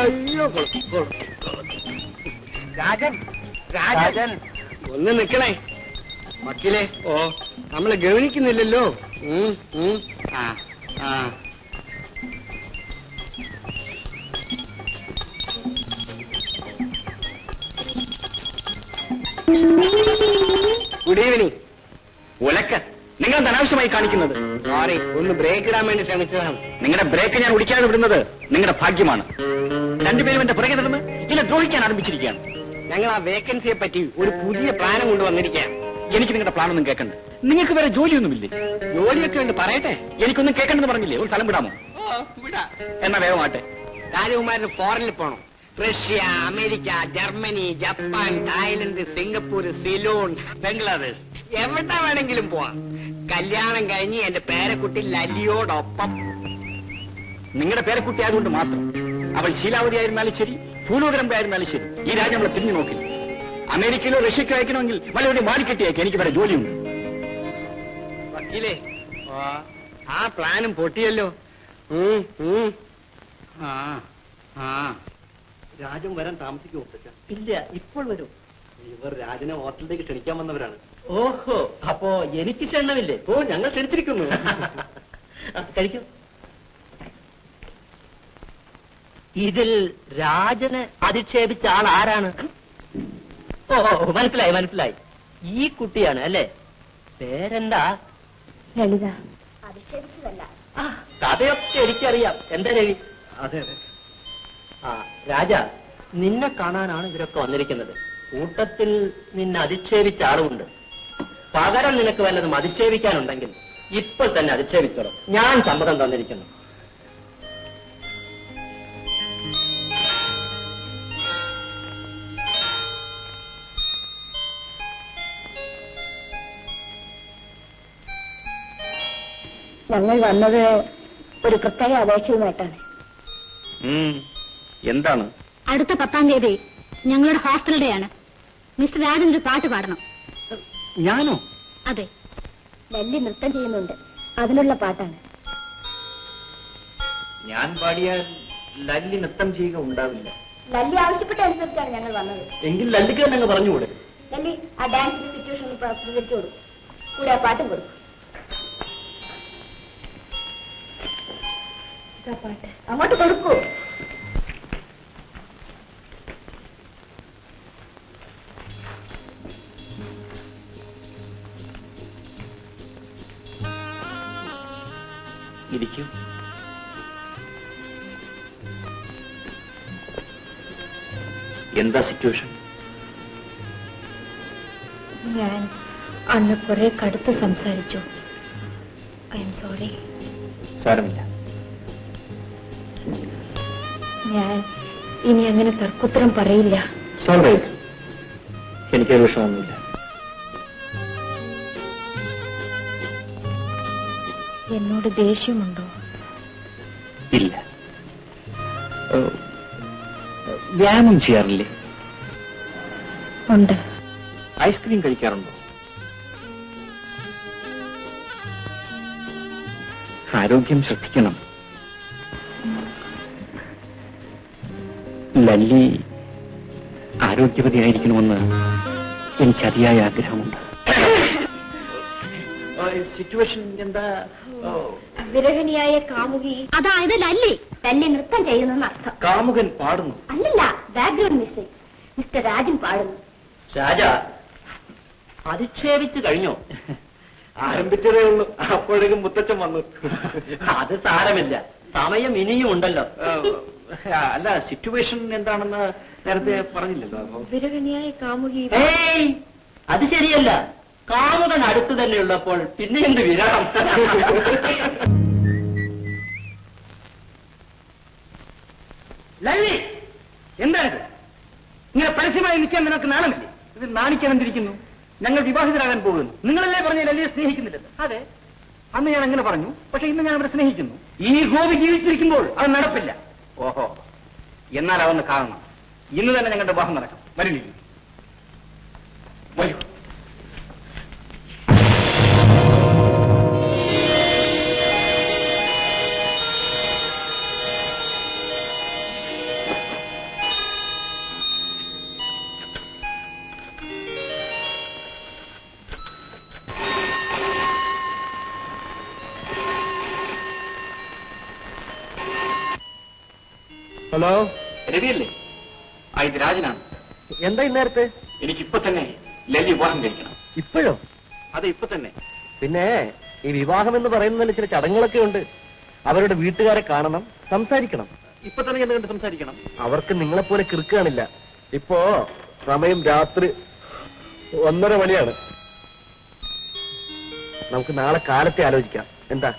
അയ്യോ രാജൻ രാജൻ ഒന്ന് നിക്കണേ. വക്കീലേ, ഓ നമ്മളെ ഗവനിക്കുന്നില്ലല്ലോ. Good evening. ഉലക്ക, നിങ്ങൾ അനാവശ്യമായി കാണിക്കുന്നത്. സോറി, ഒന്ന് ബ്രേക്ക് ഇടാൻ വേണ്ടി ശ്രമിച്ചതാണ്. നിങ്ങളുടെ ബ്രേക്ക് ഞാൻ ഒടിക്കാതെ വിടുന്നത് നിങ്ങളുടെ ഭാഗ്യമാണ്. രണ്ടുപേരും എന്റെ പുറകെ നടന്ന് ഇല്ല ദ്രോഹിക്കാൻ ആരംഭിച്ചിരിക്കുകയാണ്. ഞങ്ങൾ ആ വേക്കൻസിയെ പറ്റി ഒരു പുതിയ പ്ലാനും കൊണ്ടുവന്നിരിക്കുകയാണ്. എനിക്ക് നിങ്ങളുടെ പ്ലാനൊന്നും കേൾക്കണ്ട. നിങ്ങൾക്ക് വേറെ ജോലിയൊന്നുമില്ലേ? ജോലിയൊക്കെ ഉണ്ട്, പറയട്ടെ. എനിക്കൊന്നും കേൾക്കണ്ടെന്ന് പറഞ്ഞില്ലേ? ഒരു സ്ഥലം വിടാമോ? എന്നാ വേഗമാട്ടെ. രാജകുമാരന് ഫോറിനിൽ പോണം. Russia, America, Germany, Japan, Thailand, Singapore, Ceylon, Bangladesh, എവിടെ വേണമെങ്കിലും പോവാം. കല്യാണം കഴിഞ്ഞ് എന്റെ പേരക്കുട്ടി ലല്ലിയോടൊപ്പം. നിങ്ങളുടെ പേരക്കുട്ടി ആയതുകൊണ്ട് മാത്രം അവൾ ശീലാവതി ആയിരുന്നാലും ശരി, ഭൂലോകരമ്പ ആയിരുന്നാലും ശരി, ഈ രാജ്യം നമ്മളെ തിരിഞ്ഞു നോക്കില്ല. അമേരിക്കയിലോ റഷ്യക്കോ അയക്കണമെങ്കിൽ വളരെ മാലിക്കെട്ടി അയക്കാം. എനിക്ക് വരെ ജോലിയുണ്ട്. വക്കീലേ, ആ പ്ലാനും പൊട്ടിയല്ലോ. രാജൻ വരാൻ താമസിക്കുമോ? ഇല്ല, ഇപ്പോൾ വരും. ഇവർ രാജനെ ഹോസ്റ്റലിലേക്ക് ക്ഷണിക്കാൻ വന്നവരാണ്. ഓഹോ, അപ്പോ എനിക്ക് ക്ഷണമില്ലേ? ഓ, ഞങ്ങൾ ക്ഷണിച്ചിരിക്കുന്നു. കഴിക്കും. ഇതിൽ രാജനെ അധിക്ഷേപിച്ച ആൾ ആരാണ്? ഓ, മനസ്സിലായി മനസ്സിലായി. ഈ കുട്ടിയാണ് അല്ലേ? പേരെന്താ? ലളിത. അധിക്ഷേപിച്ചതല്ല. കഥയൊക്കെ എനിക്കറിയാം. എന്താ രവി? അതെ അതെ. ആ രാജ, നിന്നെ കാണാനാണ് ഇവരൊക്കെ വന്നിരിക്കുന്നത്. കൂട്ടത്തിൽ നിന്നെ അധിക്ഷേപിച്ച ആളുമുണ്ട്. പകരം നിനക്ക് വല്ലതും അധിക്ഷേപിക്കാനുണ്ടെങ്കിൽ ഇപ്പോൾ തന്നെ അധിക്ഷേപിക്കണം. ഞാൻ സമ്മതം തന്നിരിക്കുന്നു. ഞങ്ങൾ വന്നത് ഒരു പ്രത്യേക അപേക്ഷയുമായിട്ടാണ്. എന്താണ്? അടുത്ത 10-ാം തീയതി ഞങ്ങളുടെ ഹോസ്റ്റൽ ഡേ ആണ്. മിസ്റ്റർ രാജൻ ഒരു പാട്ട് പാടണം. ഞാനോ? അതെ, ലല്ലി നൃത്തം ചെയ്യുന്നുണ്ട്. അതിനുള്ള പാട്ടാണ്. ഞാൻ പാടിയാൽ ലല്ലി നൃത്തം ചെയ്യുക ഉണ്ടാവില്ല. ലല്ലി ആവശ്യപ്പെട്ട അനുസരിച്ചാണ് ഞങ്ങൾ വന്നത്. എങ്കിൽ ലല്ലിക്ക് തന്നെ പറഞ്ഞുകൂടെ? ലല്ലി ആ ഡാൻസിന്റെ സിറ്റുവേഷൻ പ്രതികരിച്ചു കൊടുക്കും. കൂടെ ആ പാട്ടും കൊടുക്കും. പാട്ട് അങ്ങോട്ട് കൊടുക്കൂ. ഇരിക്കൂ. എന്താ സിറ്റുവേഷൻ? ഞാൻ അന്ന് കുറെ കടുത്ത് സംസാരിച്ചു. I am sorry. സാരമില്ല. ഞാൻ ഇനി അങ്ങനെ തർക്കുത്തരം പറയില്ല. എനിക്കൊരു വിഷമമൊന്നുമില്ല. എന്നോട് ദേഷ്യമുണ്ടോ? ഇല്ല. വ്യായാമം ചെയ്യാറില്ലേ? ഉണ്ട്. ഐസ്ക്രീം കഴിക്കാറുണ്ടോ? ആരോഗ്യം ശ്രദ്ധിക്കണം. ലല്ലി ആരോഗ്യവതിയായിരിക്കണമെന്ന് എനിക്ക് അതിയായ ആഗ്രഹമുണ്ട്. സിറ്റുവേഷൻ എന്താ? വിരഹിണിയായ കാമുകി, അതായത് ലല്ലി. ലല്ലി നൃത്തം ചെയ്യുന്നെന്ന് അർത്ഥം. കാമുകൻ പാടുന്നു? അല്ലല്ല, ബാക്ക്ഗ്രൗണ്ട് മിസ്റ്റേക്ക്. മിസ്റ്റർ രാജൻ പാടുന്നു. രാജ, അധിക്ഷേപിച്ചു കഴിഞ്ഞോ? ആരംഭിച്ചതേ ഉള്ളൂ. അപ്പോഴേക്കും മുത്തച്ഛൻ വന്നു. അത് സാരമില്ല, സമയം ഇനിയും ഉണ്ടല്ലോ. അല്ല, സിറ്റുവേഷൻ എന്താണെന്ന് നേരത്തെ പറഞ്ഞില്ലല്ലോ. വിരഹിണിയായ കാമുകി. അത് ശരിയല്ല. കാമുകൻ അടുത്ത് തന്നെ ഉള്ളപ്പോൾ പിന്നെ എന്ത് വിരാം? ലല്ലി, എന്തായത്? ഇങ്ങനെ പരസ്യമായി നിൽക്കാൻ നിനക്ക് നാണമില്ലേ? ഇത് നാണിക്കാൻ എന്തിരിക്കുന്നു? ഞങ്ങൾ വിവാഹിതരാകാൻ പോകുന്നു. നിങ്ങളല്ലേ പറഞ്ഞ ലല്ലിയെ സ്നേഹിക്കുന്നില്ലെന്ന്? അതെ, അന്ന് ഞാൻ അങ്ങനെ പറഞ്ഞു. പക്ഷെ ഇന്ന് ഞാൻ അവരെ സ്നേഹിക്കുന്നു. ഈ ഗോപി ജീവിച്ചിരിക്കുമ്പോൾ അത് നടപ്പില്ല. ഓഹോ, എന്നാൽ അതൊന്ന് കാണണം. ഇന്ന് തന്നെ ഞങ്ങളുടെ വിവാഹം നടക്കും. വരില്ല? വരൂ. ഹലോ, രവിയല്ലേ? ഇത് രാജനാണ്. എന്താ ഇന്നേരത്തെ? എനിക്കിപ്പോ തന്നെ ലല്ലി വിവാഹം കഴിക്കണം. ഇപ്പോഴോ? അതെ, ഇപ്പൊ തന്നെ. പിന്നെ ഈ വിവാഹം എന്ന് പറയുന്നതിൽ ചില ചടങ്ങുകളൊക്കെ ഉണ്ട്. അവരുടെ വീട്ടുകാരെ കാണണം, സംസാരിക്കണം. ഇപ്പൊ തന്നെ എന്നെ കണ്ട് സംസാരിക്കണം. അവർക്ക് നിങ്ങളെപ്പോലെ കിറുക്കാണില്ല. ഇപ്പോ സമയം രാത്രി 1:30 മണിയാണ്. നമുക്ക് നാളെ കാലത്തെ ആലോചിക്കാം. എന്താ?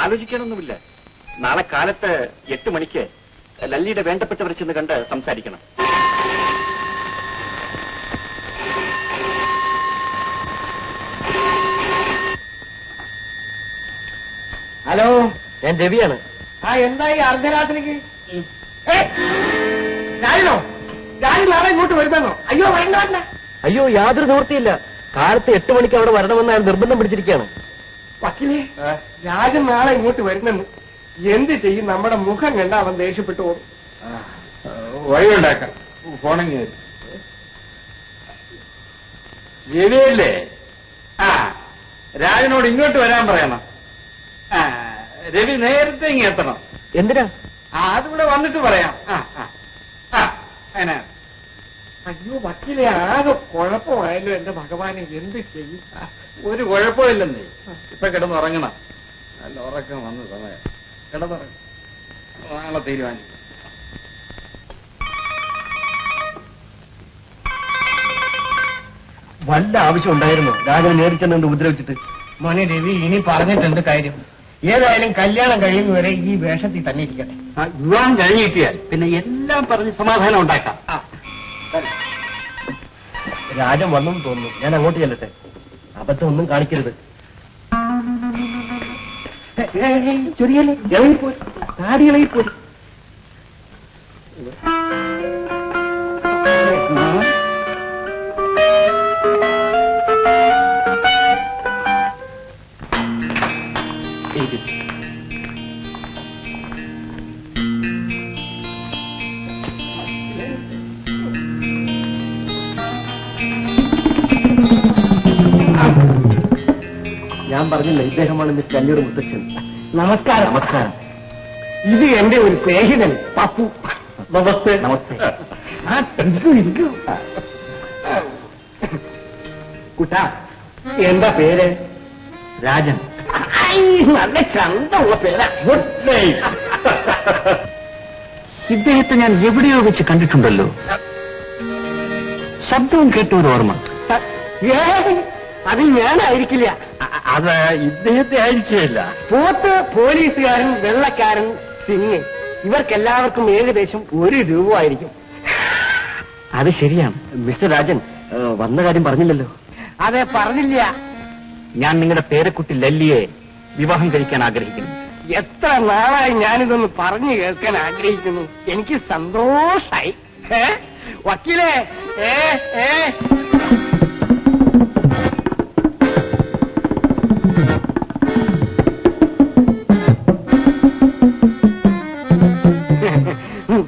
ആലോചിക്കാനൊന്നുമില്ല. നാളെ കാലത്ത് 8 മണിക്ക് ലല്ലിയുടെ വേണ്ടപ്പെട്ടവരെ ചെന്ന് കണ്ട് സംസാരിക്കണം. ഹലോ, ഞാൻ രവിയാണ്. എന്തായി അർദ്ധരാത്രിക്ക്? ഞാനോ? ഞാൻ നാളെ ഇങ്ങോട്ട് വരുന്നോ? അയ്യോ വേണ്ട. അയ്യോ, യാതൊരു നിവൃത്തിയില്ല. കാലത്ത് 8 മണിക്ക് അവിടെ വരണമെന്ന് അയാൾ നിർബന്ധം പിടിച്ചിരിക്കുകയാണ്. വക്കീലേ, രാജൻ നാളെ ഇങ്ങോട്ട് വരുന്നെന്ന്. എന്ത് ചെയ്യും? നമ്മുടെ മുഖം കണ്ട അവൻ ദേഷ്യപ്പെട്ടു പോകും. വഴിയുണ്ടാക്കാം. പോണെങ്കിൽ രവിയല്ലേ? രാജനോട് ഇങ്ങോട്ട് വരാൻ പറയണം. രവി നേരത്തെ ഇങ്ങ് എത്തണം. എന്തിനാ? അതിവിടെ വന്നിട്ട് പറയാം. അയ്യോ വക്കീലെ, ആകെ കുഴപ്പമായല്ലോ എന്റെ ഭഗവാനെ, എന്ത് ചെയ്യും? ഒരു കുഴപ്പമില്ലെന്നേ. ഇപ്പൊ കിടന്നുറങ്ങണം. നല്ല ഉറക്കം വന്ന സമയം. കിടന്നുറങ്ങണം. നാളെ തീരുമാനിക്കും. വല്ല ആവശ്യം ഉണ്ടായിരുന്നു രാജനെ നേരിച്ചെന്ന് ഉപദ്രവിച്ചിട്ട്? മോനെ രവി, ഇനി പറഞ്ഞിട്ടുണ്ട് കാര്യം. ഏതായാലും കല്യാണം കഴിയുന്നവരെ ഈ വേഷത്തിൽ തന്നെ ഇരിക്കട്ടെ. വിവാഹം കഴിഞ്ഞ് കിട്ടിയാൽ പിന്നെ എല്ലാം പറഞ്ഞ് സമാധാനം ഉണ്ടാക്കാം. രാജൻ വന്നെന്ന് തോന്നുന്നു. ഞാൻ അങ്ങോട്ട് ചെല്ലട്ടെ. അബദ്ധം ഒന്നും കാണിക്കരുത്. ചൊരിയല്ലേ, ഇളകിപ്പോയി, താടി ഇളകിപ്പോയി. ഞാൻ പറഞ്ഞില്ല, ഇദ്ദേഹമാണ് മിസ് ലല്ലിയുടെ മുത്തച്ഛൻ. നമസ്കാരം. നമസ്കാരം. ഇത് എന്റെ ഒരു സ്നേഹിതൻ പപ്പു. നമസ്തേ. നമസ്തേ. ഇരിക്കൂ. കുട്ടാ, എന്താ പേര്? രാജൻ. നല്ല ചന്തമുള്ള പേരാ. Good night. ഇദ്ദേഹത്തെ ഞാൻ എവിടെയോ വെച്ച് കണ്ടിട്ടുണ്ടല്ലോ. ശബ്ദവും കേട്ട ഒരു ഓർമ്മ. അത് ഞാനായിരിക്കില്ല. അത് ഇദ്ദേഹത്തെ ആയിരിക്കില്ല. പോത്ത്, പോലീസുകാരൻ, വെള്ളക്കാരൻ, സിംഗ്, ഇവർക്കെല്ലാവർക്കും ഏകദേശം 1 രൂപ ആയിരിക്കും. അത് ശരിയാണ്. മിസ്റ്റർ രാജൻ വന്ന കാര്യം പറഞ്ഞില്ലല്ലോ. അതെ, പറഞ്ഞില്ല. ഞാൻ നിങ്ങളുടെ പേരക്കുട്ടി ലല്ലിയെ വിവാഹം കഴിക്കാൻ ആഗ്രഹിക്കുന്നു. എത്ര നാളായി ഞാനിതൊന്ന് പറഞ്ഞു കേൾക്കാൻ ആഗ്രഹിക്കുന്നു. എനിക്ക് സന്തോഷായി. വക്കീലേ,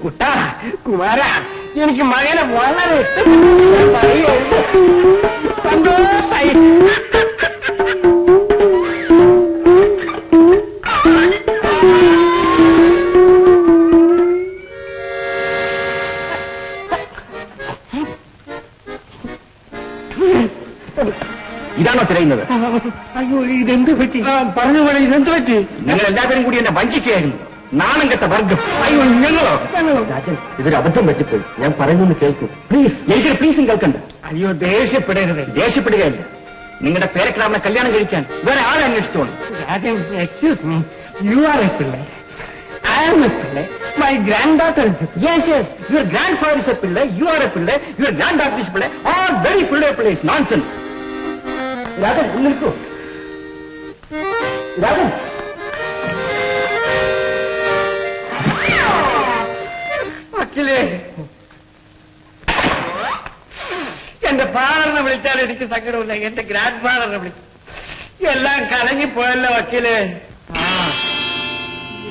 കുട്ടാ, കുമാര, എനിക്ക് മകനെ വളരെ ഇഷ്ടപ്പെട്ടു. സന്തോഷായി. ഇതാണോ തിരയുന്നത്? അയ്യോ, ഇതെന്ത് പറ്റി? പറഞ്ഞു പോലെ ഇതെന്ത് പറ്റി? നിങ്ങൾ എല്ലാവരും കൂടി എന്നെ വഞ്ചിക്കുകയായിരുന്നു. നാണം കെട്ട വർഗം. അയ്യോ, ഞങ്ങളോ? രാജൻ, ഇതൊരു അബദ്ധം പറ്റിപ്പോയി. ഞാൻ പറയുന്നൊന്ന് കേൾക്കൂ പ്ലീസ്. എനിക്ക് പ്ലീസും കേൾക്കണ്ട. അയ്യോ, ദേഷ്യപ്പെടരുത്. ദേഷ്യപ്പെടുകയല്ല. നിങ്ങളുടെ പേരക്കിടാവിനെ കല്യാണം കഴിക്കാൻ വേറെ ആളെ അന്വേഷിച്ചോളൂ. Rajan, excuse me, you are a Pillai. I am a Pillai. My granddaughter is a Pillai. Yes, yes. Your grandfather is a pillai, you are a pillai, your granddaughter is a pillai, all very pillai. Nonsense. Rajan, ഒന്ന് നിൽക്കൂ. രാജൻ, വക്കീലേ, എന്റെ ഫാദറിനെ വിളിച്ചാൽ എനിക്ക് സങ്കടമില്ല. എന്റെ grand ഫാദറിനെ വിളിച്ചു. എല്ലാം കലങ്ങിപ്പോയല്ലോ വക്കീലേ.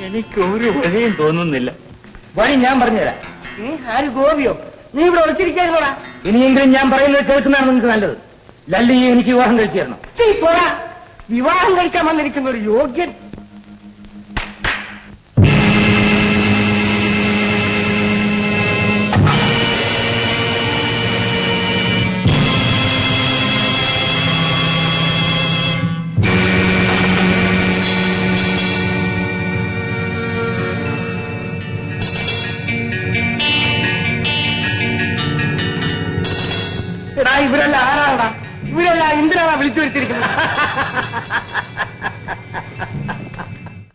എനിക്ക് ഒരു വഴിയും തോന്നുന്നില്ല. വഴി ഞാൻ പറഞ്ഞുതരാം. ആര് ഗോപിയോ? നീ ഇവിടെ ഒളിച്ചിരിക്കാനോടാ. ഇനിയെങ്കിലും ഞാൻ പറയുന്നത് കേൾക്കുന്നതാണ് നിങ്ങൾക്ക് നല്ലത്. ലല്ലിയെ എനിക്ക് വിവാഹം കഴിച്ചു തരണം. പോടാ, വിവാഹം കഴിക്കാൻ വന്നിരിക്കുന്ന ഒരു യോഗ്യൻ. ഇവരെല്ലാം ആരാടാ? ഇവരെല്ലാം എന്തിനാണ് വിളിച്ചു വരുത്തിയിരിക്കുന്നത്?